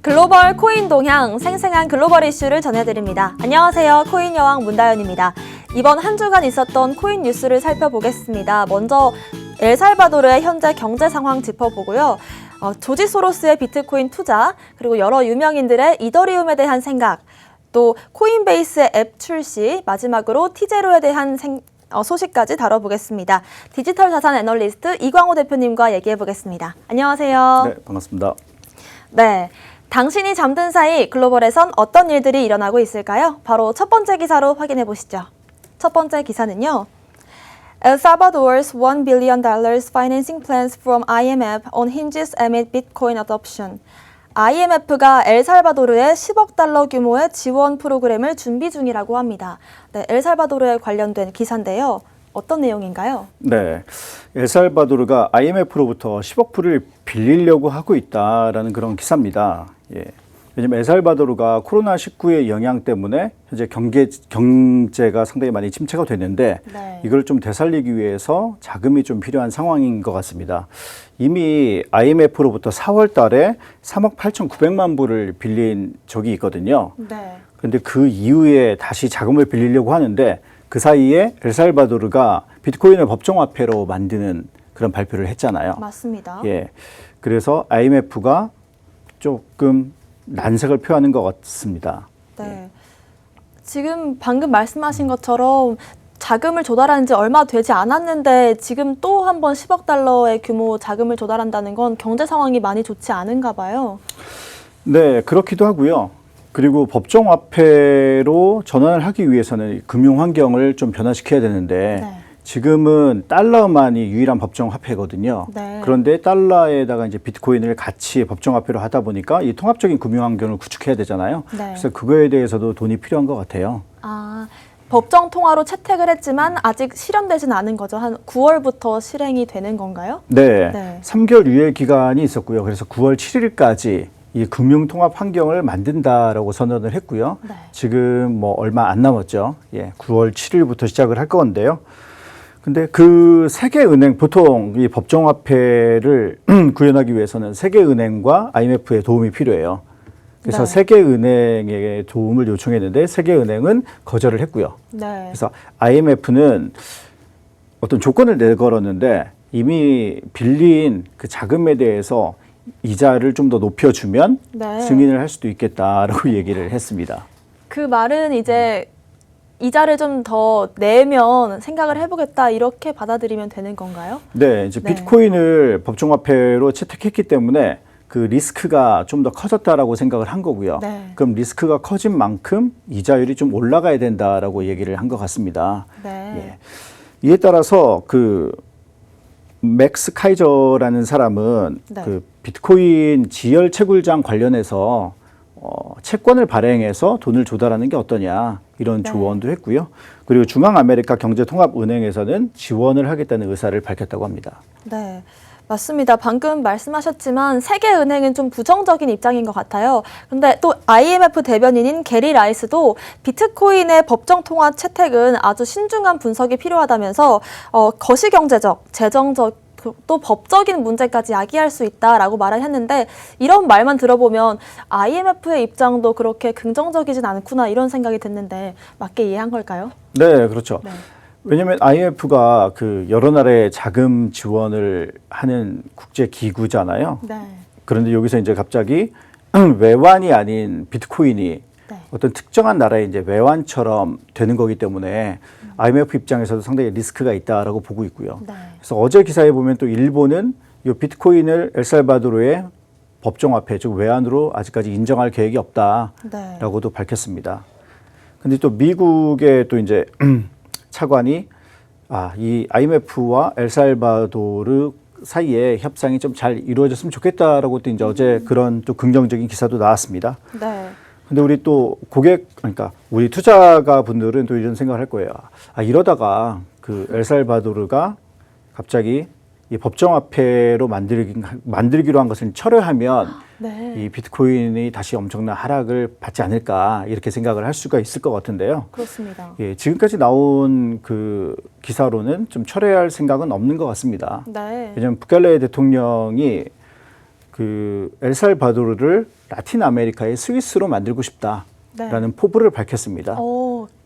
글로벌 코인 동향, 생생한 글로벌 이슈를 전해드립니다. 안녕하세요. 코인 여왕 문다연입니다. 이번 한 주간 있었던 코인 뉴스를 살펴보겠습니다. 먼저 엘살바도르의 현재 경제 상황 짚어보고요. 조지 소로스의 비트코인 투자, 그리고 여러 유명인들의 이더리움에 대한 생각, 또 코인베이스의 앱 출시, 마지막으로 티제로에 대한 소식까지 다뤄보겠습니다. 디지털 자산 애널리스트 이광호 대표님과 얘기해보겠습니다. 안녕하세요. 네, 반갑습니다. 네, 당신이 잠든 사이 글로벌에선 어떤 일들이 일어나고 있을까요? 바로 첫 번째 기사로 확인해 보시죠. 첫 번째 기사는요. El Salvador's $1 billion financing plans from IMF on hinges amid Bitcoin adoption. IMF가 엘살바도르에 10억 달러 규모의 지원 프로그램을 준비 중이라고 합니다. 네, 엘살바도르에 관련된 기사인데요. 어떤 내용인가요? 네, 엘살바도르가 IMF로부터 10억 불을 빌리려고 하고 있다라는 그런 기사입니다. 예. 왜냐하면 엘살바도르가 코로나19의 영향 때문에 현재 경제가 상당히 많이 침체가 됐는데 네. 이걸 좀 되살리기 위해서 자금이 좀 필요한 상황인 것 같습니다. 이미 IMF로부터 4월 달에 3억 8,900만 불을 빌린 적이 있거든요. 네. 그런데 그 이후에 다시 자금을 빌리려고 하는데 그 사이에 엘살바도르가 비트코인을 법정화폐로 만드는 그런 발표를 했잖아요. 맞습니다. 예. 그래서 IMF가 조금 난색을 표하는 것 같습니다. 네. 지금 방금 말씀하신 것처럼 자금을 조달한 지 얼마 되지 않았는데 지금 또 한 번 10억 달러의 규모 자금을 조달한다는 건 경제 상황이 많이 좋지 않은가 봐요. 네, 그렇기도 하고요. 그리고 법정화폐로 전환을 하기 위해서는 금융 환경을 좀 변화시켜야 되는데 네. 지금은 달러만이 유일한 법정화폐거든요. 네. 그런데 달러에다가 이제 비트코인을 같이 법정화폐로 하다 보니까 이 통합적인 금융 환경을 구축해야 되잖아요. 네. 그래서 그거에 대해서도 돈이 필요한 것 같아요. 아, 법정 통화로 채택을 했지만 아직 실현되진 않은 거죠. 한 9월부터 실행이 되는 건가요? 네, 네. 3개월 유예 기간이 있었고요. 그래서 9월 7일까지 이 금융 통합 환경을 만든다라고 선언을 했고요. 네. 지금 뭐 얼마 안 남았죠. 예, 9월 7일부터 시작을 할 건데요. 근데 그 세계은행, 보통 이 법정화폐를 구현하기 위해서는 세계은행과 IMF의 도움이 필요해요. 그래서 네. 세계은행에 도움을 요청했는데 세계은행은 거절을 했고요. 네. 그래서 IMF는 어떤 조건을 내걸었는데 이미 빌린 그 자금에 대해서 이자를 좀 더 높여주면 네. 승인을 할 수도 있겠다라고 얘기를 했습니다. 그 말은 이제 이자를 좀 더 내면 생각을 해보겠다 이렇게 받아들이면 되는 건가요? 네, 이제 네. 비트코인을 법정화폐로 채택했기 때문에 그 리스크가 좀 더 커졌다라고 생각을 한 거고요. 네. 그럼 리스크가 커진 만큼 이자율이 좀 올라가야 된다라고 얘기를 한 것 같습니다. 네. 예. 이에 따라서 그 맥스 카이저라는 사람은 네. 그 비트코인 지열 채굴장 관련해서 채권을 발행해서 돈을 조달하는 게 어떠냐 이런 네. 조언도 했고요. 그리고 중앙아메리카 경제통합은행에서는 지원을 하겠다는 의사를 밝혔다고 합니다. 네. 맞습니다. 방금 말씀하셨지만 세계은행은 좀 부정적인 입장인 것 같아요. 근데 또 IMF 대변인인 게리 라이스도 비트코인의 법정 통화 채택은 아주 신중한 분석이 필요하다면서 거시경제적, 재정적, 또 법적인 문제까지 야기할 수 있다라고 말을 했는데 이런 말만 들어보면 IMF의 입장도 그렇게 긍정적이진 않구나 이런 생각이 드는데 맞게 이해한 걸까요? 네, 그렇죠. 네. 왜냐하면 IMF가 그 여러 나라에 자금 지원을 하는 국제 기구잖아요. 네. 그런데 여기서 이제 갑자기 외환이 아닌 비트코인이 네. 어떤 특정한 나라의 이제 외환처럼 되는 거기 때문에 IMF 입장에서도 상당히 리스크가 있다라고 보고 있고요. 네. 그래서 어제 기사에 보면 또 일본은 이 비트코인을 엘살바도르의 법정화폐, 즉 외환으로 아직까지 인정할 계획이 없다라고도 네. 밝혔습니다. 근데 또 미국의 또 이제 차관이 이 IMF와 엘살바도르 사이에 협상이 좀 잘 이루어졌으면 좋겠다라고 또 이제 어제 그런 또 긍정적인 기사도 나왔습니다. 네. 근데 우리 또 그러니까 우리 투자가 분들은 또 이런 생각을 할 거예요. 이러다가 그 엘살바도르가 갑자기 이 법정화폐로 만들기로 한 것을 철회하면 네. 이 비트코인이 다시 엄청난 하락을 받지 않을까 이렇게 생각을 할 수가 있을 것 같은데요. 그렇습니다. 예, 지금까지 나온 그 기사로는 좀 철회할 생각은 없는 것 같습니다. 네. 왜냐하면 부켈레 대통령이 그 엘살바도르를 라틴 아메리카의 스위스로 만들고 싶다라는 포부를 밝혔습니다.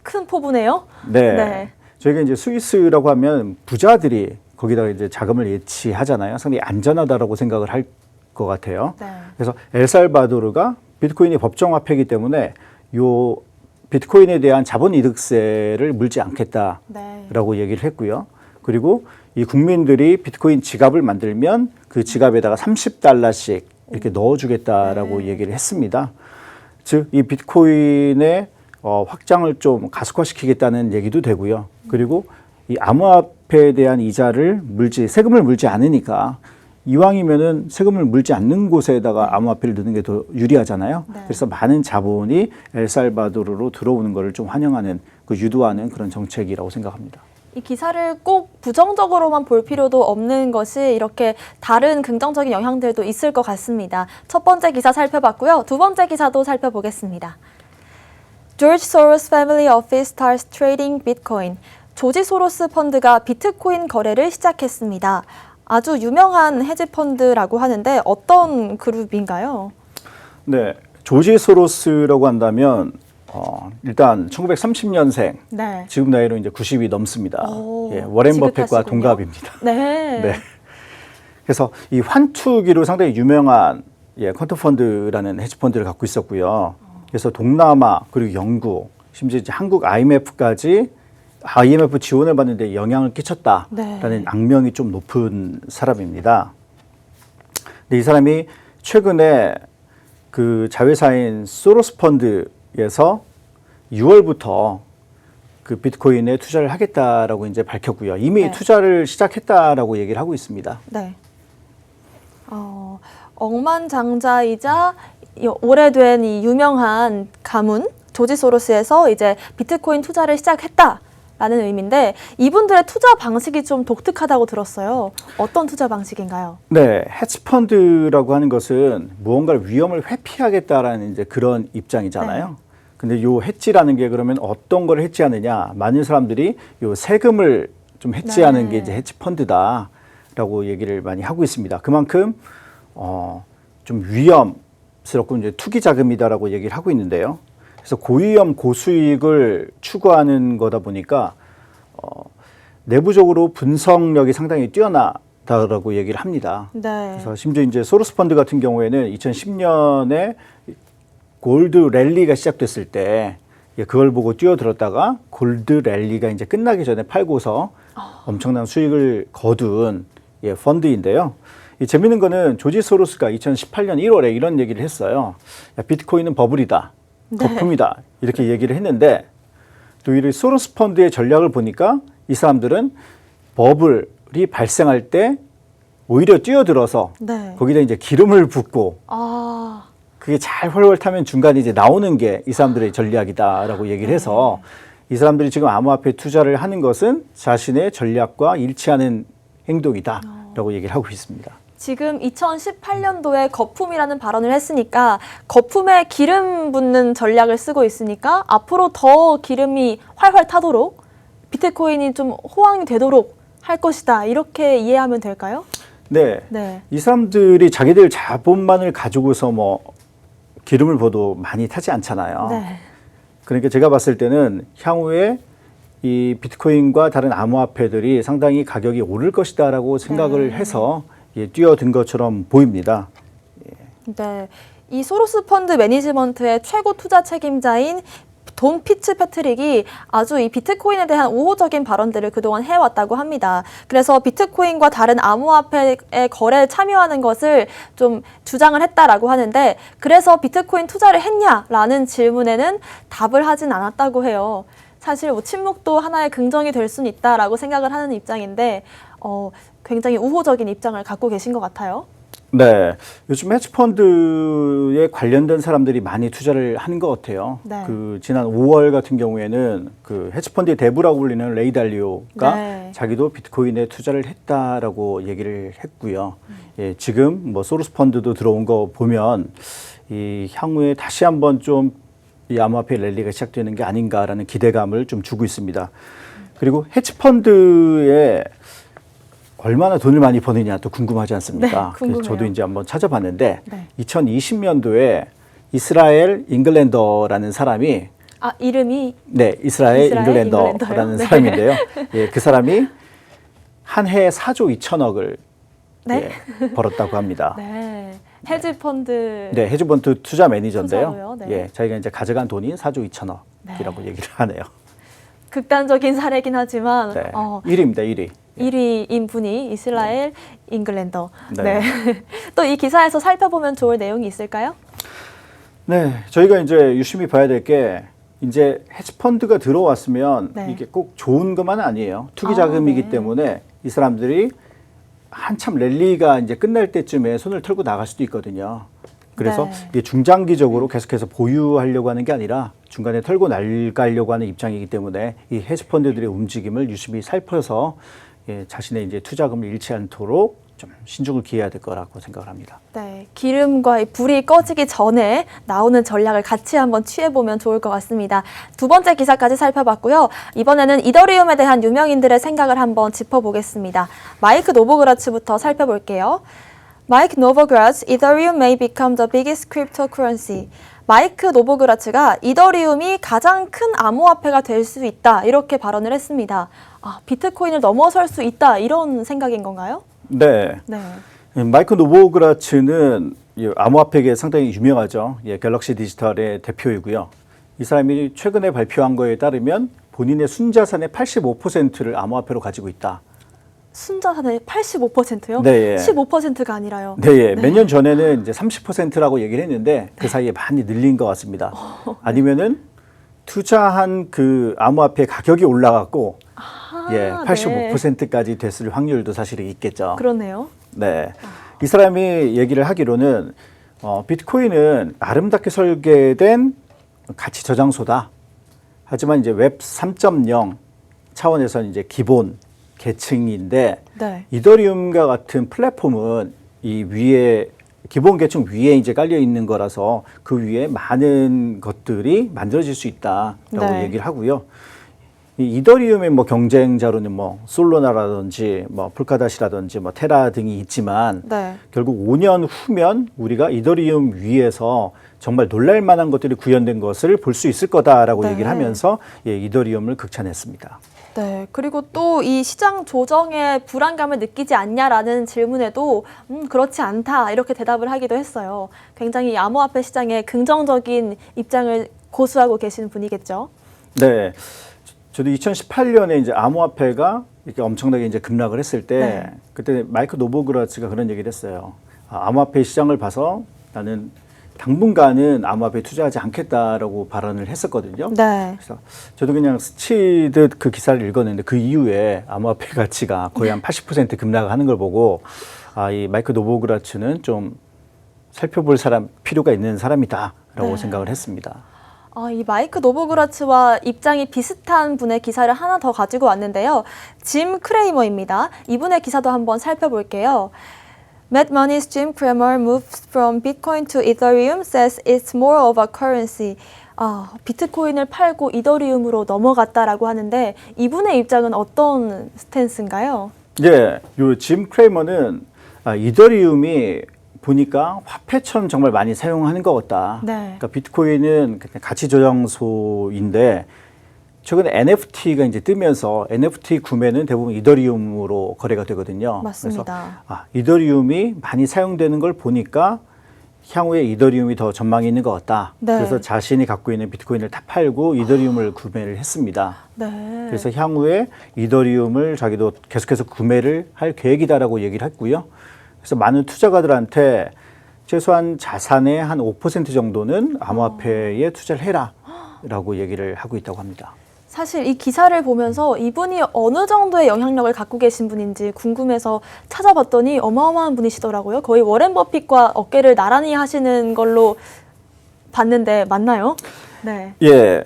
큰 포부네요. 네. 네. 저희가 이제 스위스라고 하면 부자들이 거기다가 이제 자금을 예치하잖아요. 상당히 안전하다라고 생각을 할 것 같아요. 네. 그래서 엘살바도르가 비트코인이 법정화폐이기 때문에 요 비트코인에 대한 자본이득세를 물지 않겠다라고 네. 얘기를 했고요. 그리고 이 국민들이 비트코인 지갑을 만들면 그 지갑에다가 $30씩 이렇게 넣어주겠다라고 네. 얘기를 했습니다. 즉, 이 비트코인의 확장을 좀 가속화시키겠다는 얘기도 되고요. 그리고 이 암호화폐에 대한 세금을 물지 않으니까 이왕이면은 세금을 물지 않는 곳에다가 암호화폐를 넣는 게 더 유리하잖아요. 네. 그래서 많은 자본이 엘살바도르로 들어오는 것을 좀 환영하는, 유도하는 그런 정책이라고 생각합니다. 이 기사를 꼭 부정적으로만 볼 필요도 없는 것이 이렇게 다른 긍정적인 영향들도 있을 것 같습니다. 첫 번째 기사 살펴봤고요. 두 번째 기사도 살펴보겠습니다. George Soros Family Office starts trading Bitcoin. 조지 소로스 펀드가 비트코인 거래를 시작했습니다. 아주 유명한 헤지펀드라고 하는데 어떤 그룹인가요? 네, 조지 소로스라고 한다면 일단 1930년생, 네. 지금 나이로 이제 90이 넘습니다. 오, 예, 워렌 버핏과 지긋하시군요. 동갑입니다. 네. 네. 그래서 이 환투기로 상당히 유명한 퀀텀펀드라는 헤지펀드를 갖고 있었고요. 그래서 동남아 그리고 영국, 심지어 이제 한국 IMF 지원을 받는데 영향을 끼쳤다라는 네. 악명이 좀 높은 사람입니다. 근데 이 사람이 최근에 그 자회사인 소로스 펀드에서 6월부터 그 비트코인에 투자를 하겠다라고 이제 밝혔고요. 이미 네. 투자를 시작했다라고 얘기를 하고 있습니다. 네. 억만장자이자 오래된 이 유명한 가문 조지 소로스에서 이제 비트코인 투자를 시작했다라는 의미인데 이분들의 투자 방식이 좀 독특하다고 들었어요. 어떤 투자 방식인가요? 네, 헤지펀드라고 하는 것은 무언가를 위험을 회피하겠다라는 이제 그런 입장이잖아요. 네. 근데 요 해지라는 게 그러면 어떤 걸 해지하느냐? 많은 사람들이 요 세금을 좀 해지하는 네. 게 이제 헤지펀드다라고 얘기를 많이 하고 있습니다. 그만큼 좀 위험스럽고 이제 투기 자금이다라고 얘기를 하고 있는데요. 그래서 고위험 고수익을 추구하는 거다 보니까 내부적으로 분석력이 상당히 뛰어나다라고 얘기를 합니다. 네. 그래서 심지어 이제 소로스 펀드 같은 경우에는 2010년에 골드 랠리가 시작됐을 때 그걸 보고 뛰어들었다가 골드 랠리가 이제 끝나기 전에 팔고서 엄청난 수익을 거둔 펀드인데요. 이 재밌는 거는 조지 소로스가 2018년 1월에 이런 얘기를 했어요. 야, 비트코인은 버블이다. 거품이다. 이렇게 얘기를 했는데 또 이 소로스 펀드의 전략을 보니까 이 사람들은 버블이 발생할 때 오히려 뛰어들어서 네. 거기다 이제 기름을 붓고 그게 잘 훨훨 타면 중간에 이제 나오는 게 이 사람들의 전략이다라고 얘기를 해서 이 사람들이 지금 암호화폐 투자를 하는 것은 자신의 전략과 일치하는 행동이다라고 얘기를 하고 있습니다. 지금 2018년도에 거품이라는 발언을 했으니까 거품에 기름 붓는 전략을 쓰고 있으니까 앞으로 더 기름이 활활 타도록 비트코인이 좀 호황이 되도록 할 것이다. 이렇게 이해하면 될까요? 네. 네. 이 사람들이 자기들 자본만을 가지고서 뭐 기름을 부어도 많이 타지 않잖아요. 네. 그러니까 제가 봤을 때는 향후에 이 비트코인과 다른 암호화폐들이 상당히 가격이 오를 것이다라고 생각을 해서 뛰어든 것처럼 보입니다. 네. 이 소로스 펀드 매니지먼트의 최고 투자 책임자인 돈 피츠패트릭이 아주 이 비트코인에 대한 우호적인 발언들을 그동안 해왔다고 합니다. 그래서 비트코인과 다른 암호화폐의 거래에 참여하는 것을 좀 주장을 했다라고 하는데 그래서 비트코인 투자를 했냐라는 질문에는 답을 하진 않았다고 해요. 사실 뭐 침묵도 하나의 긍정이 될 수는 있다라고 생각을 하는 입장인데 굉장히 우호적인 입장을 갖고 계신 것 같아요. 네, 요즘 헤지펀드에 관련된 사람들이 많이 투자를 하는 것 같아요. 네. 그 지난 5월 같은 경우에는 그 헤지펀드의 대부라고 불리는 레이 달리오가 네. 자기도 비트코인에 투자를 했다라고 얘기를 했고요. 예, 지금 뭐 소로스 펀드도 들어온 거 보면 이 향후에 다시 한번 좀 이 암호화폐 랠리가 시작되는 게 아닌가라는 기대감을 좀 주고 있습니다. 그리고 헤지펀드의 얼마나 돈을 많이 버느냐 또 궁금하지 않습니까? 네, 궁금해요. 그래서 저도 이제 한번 찾아봤는데 네. 2020년도에 이스라엘 잉글랜더라는 사람이 이름이 네, 이스라엘 잉글랜더라는 잉글랜더요? 네. 사람인데요. 예, 그 사람이 한 해에 4조 2천억을 네? 벌었다고 합니다. 네. 헤지 펀드 네, 헤지펀드 투자 매니저인데요. 투자로요? 네. 예, 자기가 이제 가져간 돈이 4조 2천억이라고 네. 얘기를 하네요. 극단적인 사례긴 하지만 네. 1위입니다, 1위. 1위인 분이 이스라엘 잉글랜더. 네. 네. 또 이 기사에서 살펴보면 좋을 내용이 있을까요? 네, 저희가 이제 유심히 봐야 될 게 이제 헤지펀드가 들어왔으면 네. 이게 꼭 좋은 것만 아니에요. 투기 자금이기 네. 때문에 이 사람들이 한참 랠리가 이제 끝날 때쯤에 손을 털고 나갈 수도 있거든요. 그래서 네. 이게 중장기적으로 계속해서 보유하려고 하는 게 아니라 중간에 털고 나가려고 하는 입장이기 때문에 이 헤지펀드들의 움직임을 유심히 살펴서 예, 자신의 이제 투자금을 잃지 않도록 좀 신중을 기해야 될 거라고 생각을 합니다. 네, 기름과 이 불이 꺼지기 전에 나오는 전략을 같이 한번 취해보면 좋을 것 같습니다. 두 번째 기사까지 살펴봤고요. 이번에는 이더리움에 대한 유명인들의 생각을 한번 짚어보겠습니다. 마이크 노보그라츠부터 살펴볼게요. 마이크 노보그라츠, Ethereum may become the biggest cryptocurrency. 마이크 노보그라츠가 이더리움이 가장 큰 암호화폐가 될 수 있다 이렇게 발언을 했습니다. 비트코인을 넘어설 수 있다 이런 생각인 건가요? 네. 네. 마이크 노보그라츠는 암호화폐계 상당히 유명하죠. 예, 갤럭시 디지털의 대표이고요. 이 사람이 최근에 발표한 거에 따르면 본인의 순자산의 85%를 암호화폐로 가지고 있다. 순자산의 85%요? 네, 예. 15%가 아니라요. 네, 예. 몇 년 전에는 이제 30%라고 얘기를 했는데 그 사이에 많이 늘린 것 같습니다. 아니면은 투자한 그 암호화폐 가격이 올라갔고 예, 85%까지 됐을 확률도 사실은 있겠죠. 그렇네요. 네. 이 사람이 얘기를 하기로는 비트코인은 아름답게 설계된 가치 저장소다. 하지만 이제 웹 3.0 차원에서 이제 기본 계층인데 네. 이더리움과 같은 플랫폼은 이 위에 기본 계층 위에 이제 깔려 있는 거라서 그 위에 많은 것들이 만들어질 수 있다라고 네. 얘기를 하고요. 이 이더리움의 뭐 경쟁자로는 뭐 솔로나라든지 뭐 폴카닷이라든지 뭐 테라 등이 있지만 네. 결국 5년 후면 우리가 이더리움 위에서 정말 놀랄 만한 것들이 구현된 것을 볼 수 있을 거다라고 네. 얘기를 하면서 예, 이더리움을 극찬했습니다. 네. 그리고 또 이 시장 조정에 불안감을 느끼지 않냐라는 질문에도 그렇지 않다 이렇게 대답을 하기도 했어요. 굉장히 암호화폐 시장에 긍정적인 입장을 고수하고 계신 분이겠죠. 네. 저도 2018년에 이제 암호화폐가 이렇게 엄청나게 이제 급락을 했을 때 네. 그때 마이크 노보그라츠가 그런 얘기를 했어요. 암호화폐 시장을 봐서 나는 당분간은 암호화폐에 투자하지 않겠다라고 발언을 했었거든요. 네. 그래서 저도 그냥 스치듯 그 기사를 읽었는데 그 이후에 암호화폐 가치가 거의 한 80% 급락하는 걸 보고 이 마이크 노보그라츠는 좀 살펴볼 필요가 있는 사람이다라고 네. 생각을 했습니다. 이 마이크 노보그라츠와 입장이 비슷한 분의 기사를 하나 더 가지고 왔는데요. 짐 크레이머입니다. 이분의 기사도 한번 살펴볼게요. Mad Money's Jim Cramer moves from Bitcoin to Ethereum, says it's more of a currency. 비트코인을 팔고 이더리움으로 넘어갔다라고 하는데 이분의 입장은 어떤 스탠스인가요? 예, 요 짐 크레이머는 이더리움이 보니까 화폐처럼 정말 많이 사용하는 것 같다. 네. 그러니까 비트코인은 가치 저장소인데 최근에 NFT가 이제 뜨면서 NFT 구매는 대부분 이더리움으로 거래가 되거든요. 맞습니다. 그래서 이더리움이 많이 사용되는 걸 보니까 향후에 이더리움이 더 전망이 있는 것 같다. 네. 그래서 자신이 갖고 있는 비트코인을 다 팔고 이더리움을 구매를 했습니다. 네. 그래서 향후에 이더리움을 자기도 계속해서 구매를 할 계획이다라고 얘기를 했고요. 그래서 많은 투자가들한테 최소한 자산의 한 5% 정도는 암호화폐에 투자를 해라라고 얘기를 하고 있다고 합니다. 사실 이 기사를 보면서 이분이 어느 정도의 영향력을 갖고 계신 분인지 궁금해서 찾아봤더니 어마어마한 분이시더라고요. 거의 워렌 버핏과 어깨를 나란히 하시는 걸로 봤는데 맞나요? 네. 예.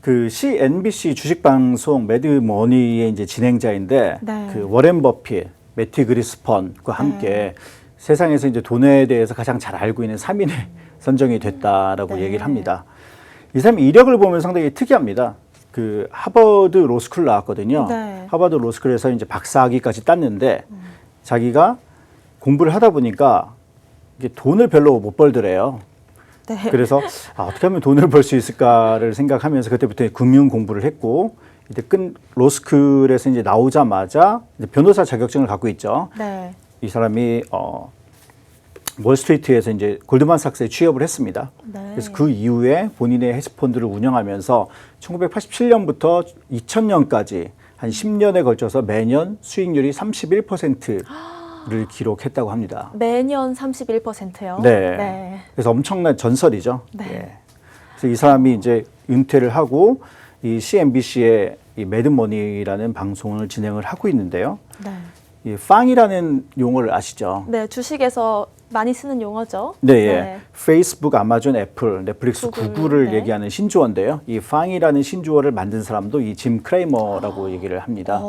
그 CNBC 주식 방송 매드머니의 이제 진행자인데 네. 그 워렌 버핏, 매티 그리스펀과 함께 세상에서 이제 돈에 대해서 가장 잘 알고 있는 3인에 선정이 됐다라고 네. 얘기를 합니다. 이 사람의 이력을 보면 상당히 특이합니다. 그 하버드 로스쿨 나왔거든요. 네. 하버드 로스쿨에서 이제 박사학위까지 땄는데 자기가 공부를 하다 보니까 이게 돈을 별로 못 벌더래요. 네. 그래서 어떻게 하면 돈을 벌 수 있을까를 생각하면서 그때부터 금융 공부를 했고 이제 로스쿨에서 이제 나오자마자 이제 변호사 자격증을 갖고 있죠. 네. 이 사람이 월스트리트에서 이제 골드만삭스에 취업을 했습니다. 네. 그래서 그 이후에 본인의 헤지펀드를 운영하면서 1987년부터 2000년까지 한 10년에 걸쳐서 매년 수익률이 31%를 기록했다고 합니다. 매년 31%요? 네. 네. 그래서 엄청난 전설이죠. 네. 예. 그래서 이 사람이 이제 은퇴를 하고 이 CNBC의 이 매드머니라는 방송을 진행을 하고 있는데요. 네. 이 팡이라는 용어를 아시죠? 네, 주식에서 많이 쓰는 용어죠. 네, 예. 페이스북, 아마존, 애플, 넷플릭스, 구글을 네. 얘기하는 신조어인데요. 이 팡이라는 신조어를 만든 사람도 이 짐 크레이머라고 얘기를 합니다.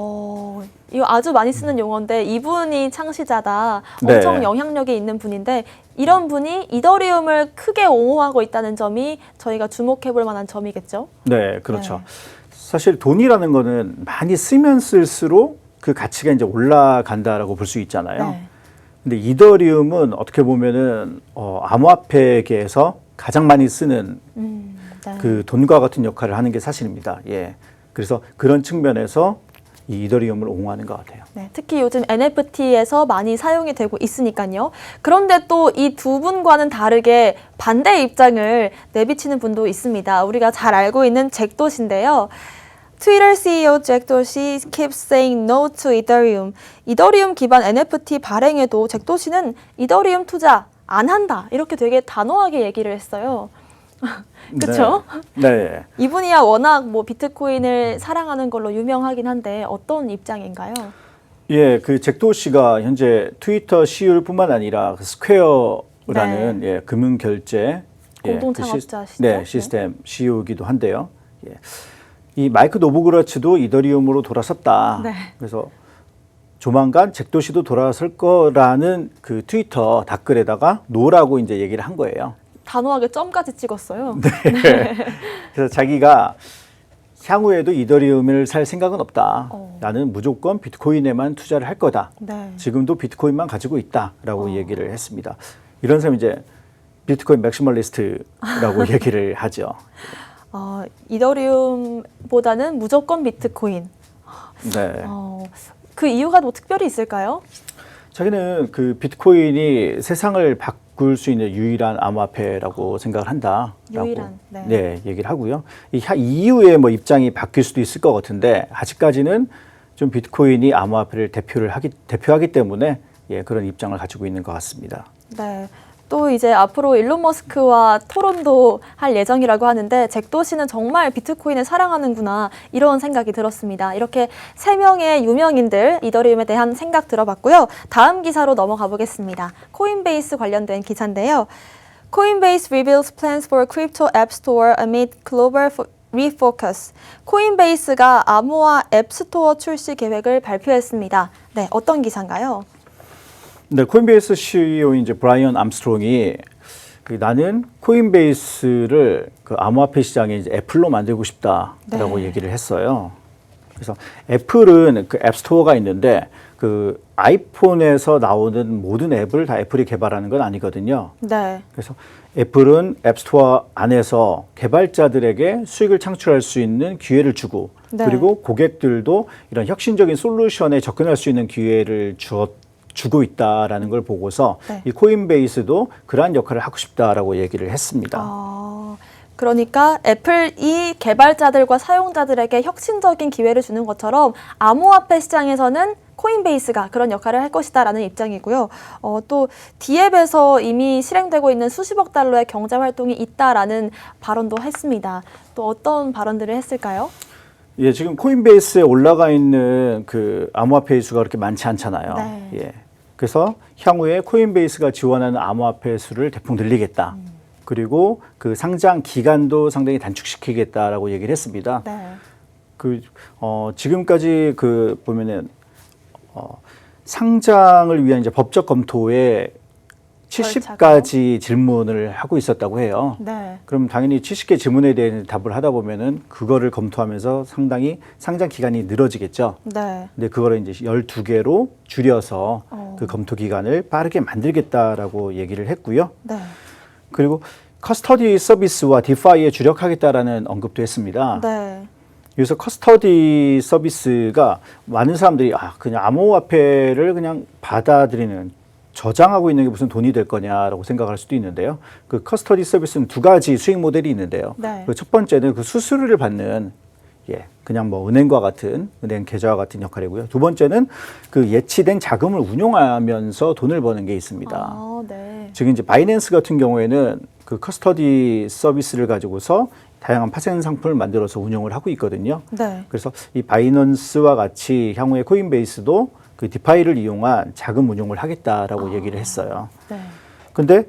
이거 아주 많이 쓰는 용어인데 이분이 창시자다. 네. 엄청 영향력이 있는 분인데 이런 분이 이더리움을 크게 옹호하고 있다는 점이 저희가 주목해 볼 만한 점이겠죠. 네, 그렇죠. 네. 사실 돈이라는 거는 많이 쓰면 쓸수록 그 가치가 이제 올라간다라고 볼 수 있잖아요. 네. 근데 이더리움은 어떻게 보면은 암호화폐계에서 가장 많이 쓰는 네. 그 돈과 같은 역할을 하는 게 사실입니다. 예. 그래서 그런 측면에서 이 이더리움을 옹호하는 것 같아요. 네, 특히 요즘 NFT에서 많이 사용이 되고 있으니까요. 그런데 또 이 두 분과는 다르게 반대 입장을 내비치는 분도 있습니다. 우리가 잘 알고 있는 잭 도시인데요. 트위터 CEO 잭 도시 keeps saying no to Ethereum. 이더리움 기반 NFT 발행에도 잭 도시는 이더리움 투자 안 한다. 이렇게 되게 단호하게 얘기를 했어요. 그렇죠? 네. 네. 이분이야 워낙 뭐 비트코인을 사랑하는 걸로 유명하긴 한데 어떤 입장인가요? 예, 그 잭도 씨가 현재 트위터 CEO뿐만 아니라 그 스퀘어라는 예, 금융 결제 공동 그 창업자시죠? 네, 시스템 CEO이기도 한데요. 예. 이 마이크 노보그라츠도 이더리움으로 돌아섰다. 네. 그래서 조만간 잭도 씨도 돌아설 거라는 그 트위터 댓글에다가 노라고 이제 얘기를 한 거예요. 단호하게 점까지 찍었어요. 네. 그래서 자기가 향후에도 이더리움을 살 생각은 없다. 나는 무조건 비트코인에만 투자를 할 거다. 네. 지금도 비트코인만 가지고 있다라고 얘기를 했습니다. 이런 사람이 이제 비트코인 맥시멀리스트라고 얘기를 하죠. 이더리움보다는 무조건 비트코인. 네. 그 이유가 뭐 특별히 있을까요? 자기는 그 비트코인이 세상을 바꿀 수 있는 유일한 암호화폐라고 생각을 한다라고 유일한, 네, 얘기를 하고요. 이후에 뭐 입장이 바뀔 수도 있을 것 같은데 아직까지는 좀 비트코인이 암호화폐를 대표하기 때문에 예, 그런 입장을 가지고 있는 것 같습니다. 네. 또 이제 앞으로 일론 머스크와 토론도 할 예정이라고 하는데 잭 도시는 정말 비트코인을 사랑하는구나 이런 생각이 들었습니다. 이렇게 세 명의 유명인들 이더리움에 대한 생각 들어봤고요. 다음 기사로 넘어가 보겠습니다. 코인베이스 관련된 기사인데요. Coinbase reveals plans for crypto app store amid global refocus. 코인베이스가 암호화 앱스토어 출시 계획을 발표했습니다. 네, 어떤 기사인가요? 네, 코인베이스 CEO인 이제 브라이언 암스트롱이 나는 코인베이스를 그 암호화폐 시장에 이제 애플로 만들고 싶다라고 네. 얘기를 했어요. 그래서 애플은 그 앱스토어가 있는데 그 아이폰에서 나오는 모든 앱을 다 애플이 개발하는 건 아니거든요. 네. 그래서 애플은 앱스토어 안에서 개발자들에게 수익을 창출할 수 있는 기회를 주고 네. 그리고 고객들도 이런 혁신적인 솔루션에 접근할 수 있는 기회를 주고 있다라는 걸 보고서 네. 이 코인베이스도 그러한 역할을 하고 싶다라고 얘기를 했습니다. 그러니까 애플이 개발자들과 사용자들에게 혁신적인 기회를 주는 것처럼 암호화폐 시장에서는 코인베이스가 그런 역할을 할 것이다라는 입장이고요. 또 D앱에서 이미 실행되고 있는 수십억 달러의 경제 활동이 있다라는 발언도 했습니다. 또 어떤 발언들을 했을까요? 예, 지금 코인베이스에 올라가 있는 그 암호화폐 수가 그렇게 많지 않잖아요. 네. 예. 그래서 향후에 코인베이스가 지원하는 암호화폐 수를 대폭 늘리겠다. 그리고 그 상장 기간도 상당히 단축시키겠다라고 얘기를 했습니다. 네. 지금까지 그 보면은 상장을 위한 이제 법적 검토에 70가지 질문을 하고 있었다고 해요. 네. 그럼 당연히 70개 질문에 대해 답을 하다 보면은 그거를 검토하면서 상당히 상장 기간이 늘어지겠죠. 네. 근데 그거를 이제 12개로 줄여서 그 검토 기간을 빠르게 만들겠다라고 얘기를 했고요. 네. 그리고 커스터디 서비스와 디파이에 주력하겠다라는 언급도 했습니다. 네. 그래서 커스터디 서비스가 많은 사람들이 그냥 암호화폐를 그냥 받아들이는 저장하고 있는 게 무슨 돈이 될 거냐라고 생각할 수도 있는데요. 그 커스터디 서비스는 두 가지 수익 모델이 있는데요. 네. 그 첫 번째는 그 수수료를 받는 그냥 뭐 은행과 같은 은행 계좌와 같은 역할이고요. 두 번째는 그 예치된 자금을 운용하면서 돈을 버는 게 있습니다. 아, 네. 즉 이제 바이낸스 같은 경우에는 그 커스터디 서비스를 가지고서 다양한 파생 상품을 만들어서 운영을 하고 있거든요. 네. 그래서 이 바이낸스와 같이 향후에 코인베이스도 그 디파이를 이용한 자금 운용을 하겠다라고 얘기를 했어요. 네. 근데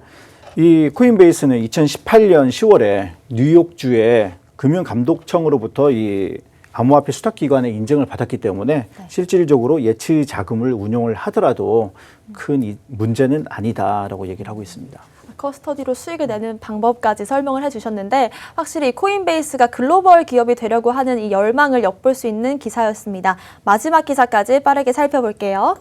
이 코인베이스는 2018년 10월에 뉴욕주의 금융감독청으로부터 이 암호화폐 수탁기관의 인증을 받았기 때문에 실질적으로 예치 자금을 운용을 하더라도 큰 문제는 아니다라고 얘기를 하고 있습니다. 커스터디로 수익을 내는 방법까지 설명을 해주셨는데 확실히 코인베이스가 글로벌 기업이 되려고 하는 이 열망을 엿볼 수 있는 기사였습니다. 마지막 기사까지 빠르게 살펴볼게요.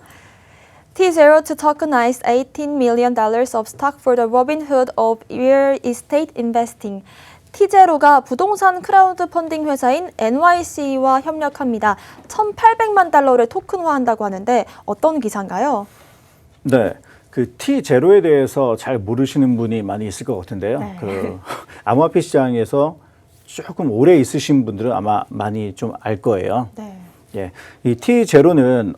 T0 to tokenize $18 million of stock for the Robinhood of real estate investing. T0가 부동산 크라우드 펀딩 회사인 NYC와 협력합니다. 1,800만 달러를 토큰화한다고 하는데 어떤 기사인가요? 네. 그 T0에 대해서 잘 모르시는 분이 많이 있을 것 같은데요. 네. 그 암호화폐 시장에서 조금 오래 있으신 분들은 아마 많이 좀 알 거예요. 네. 예. 이 T0는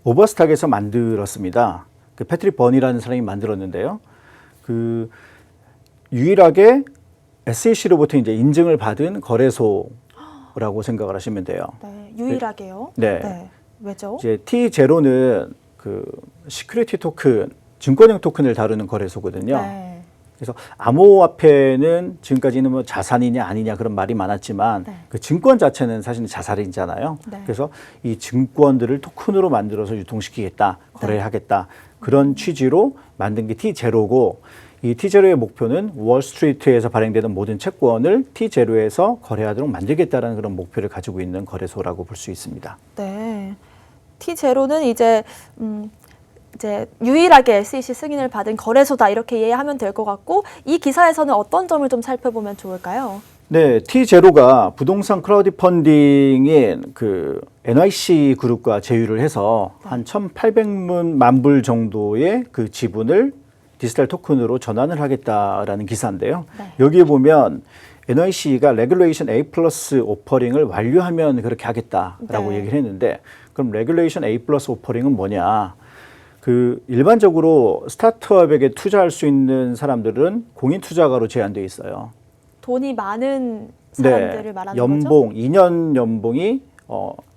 오버스탁에서 만들었습니다. 그 패트릭 버니라는 사람이 만들었는데요. 그 유일하게 SEC로부터 이제 인증을 받은 거래소라고 생각을 하시면 돼요. 네. 유일하게요? 네. 왜죠? 이제 T0는 그 시큐리티 토큰, 증권형 토큰을 다루는 거래소거든요. 네. 그래서 암호화폐는 지금까지는 뭐 자산이냐 아니냐 그런 말이 많았지만 네. 그 증권 자체는 사실은 자산이잖아요. 네. 그래서 이 증권들을 토큰으로 만들어서 유통시키겠다, 거래하겠다 그런 취지로 만든 게 T0고 이 T0의 목표는 월스트리트에서 발행되는 모든 채권을 T0에서 거래하도록 만들겠다는 그런 목표를 가지고 있는 거래소라고 볼 수 있습니다. 네. T0는 이제 유일하게 SEC 승인을 받은 거래소다 이렇게 이해하면 될 것 같고 이 기사에서는 어떤 점을 좀 살펴보면 좋을까요? 네, T0가 부동산 크라우드 펀딩인 그 NYC 그룹과 제휴를 해서 한 1,800만 불 정도의 그 지분을 디지털 토큰으로 전환을 하겠다라는 기사인데요. 네. 여기에 보면 NYC가 레귤레이션 A 플러스 오퍼링을 완료하면 그렇게 하겠다라고 네. 얘기를 했는데 그럼 레귤레이션 A 플러스 오퍼링은 뭐냐? 그 일반적으로 스타트업에게 투자할 수 있는 사람들은 공인 투자가로 제한되어 있어요. 돈이 많은 사람들을 말하는 연봉, 거죠? 2년 연봉이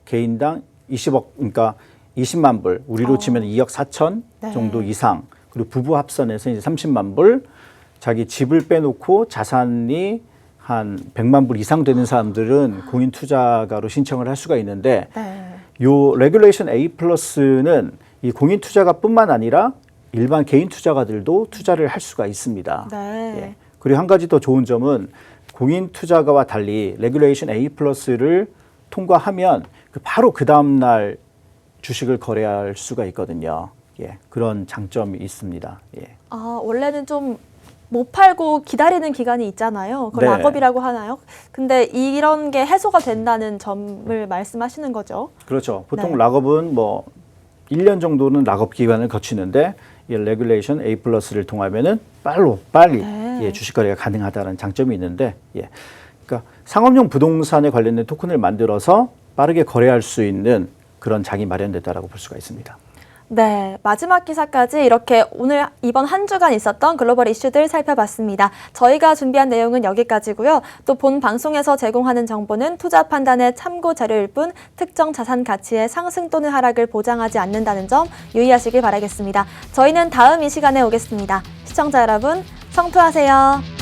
개인당 20억, 그러니까 20만 불, 우리로 치면 2억 4천 네. 정도 이상, 그리고 부부 합산해서 이제 30만 불, 자기 집을 빼놓고 자산이 한 100만 불 이상 되는 사람들은 공인 투자가로 신청을 할 수가 있는데 네. 요 레귤레이션 A 플러스는 이 공인 투자가뿐만 아니라 일반 개인 투자가들도 투자를 할 수가 있습니다. 네. 예. 그리고 한 가지 더 좋은 점은 공인 투자가와 달리 레귤레이션 A 플러스를 통과하면 바로 그 다음 날 주식을 거래할 수가 있거든요. 예. 그런 장점이 있습니다. 예. 아, 원래는 좀 못 팔고 기다리는 기간이 있잖아요. 그걸 네. 락업이라고 하나요? 근데 이런 게 해소가 된다는 점을 말씀하시는 거죠. 그렇죠. 보통 네. 락업은 뭐 1년 정도는 락업 기간을 거치는데 이 레귤레이션 A 플러스를 통하면은 빨리 네. 예, 주식 거래가 가능하다는 장점이 있는데 예. 그러니까 상업용 부동산에 관련된 토큰을 만들어서 빠르게 거래할 수 있는 그런 장이 마련됐다라고 볼 수가 있습니다. 네, 마지막 기사까지 이렇게 오늘 이번 한 주간 있었던 글로벌 이슈들 살펴봤습니다. 저희가 준비한 내용은 여기까지고요. 또 본 방송에서 제공하는 정보는 투자 판단의 참고 자료일 뿐 특정 자산 가치의 상승 또는 하락을 보장하지 않는다는 점 유의하시길 바라겠습니다. 저희는 다음 이 시간에 오겠습니다. 시청자 여러분, 성투하세요.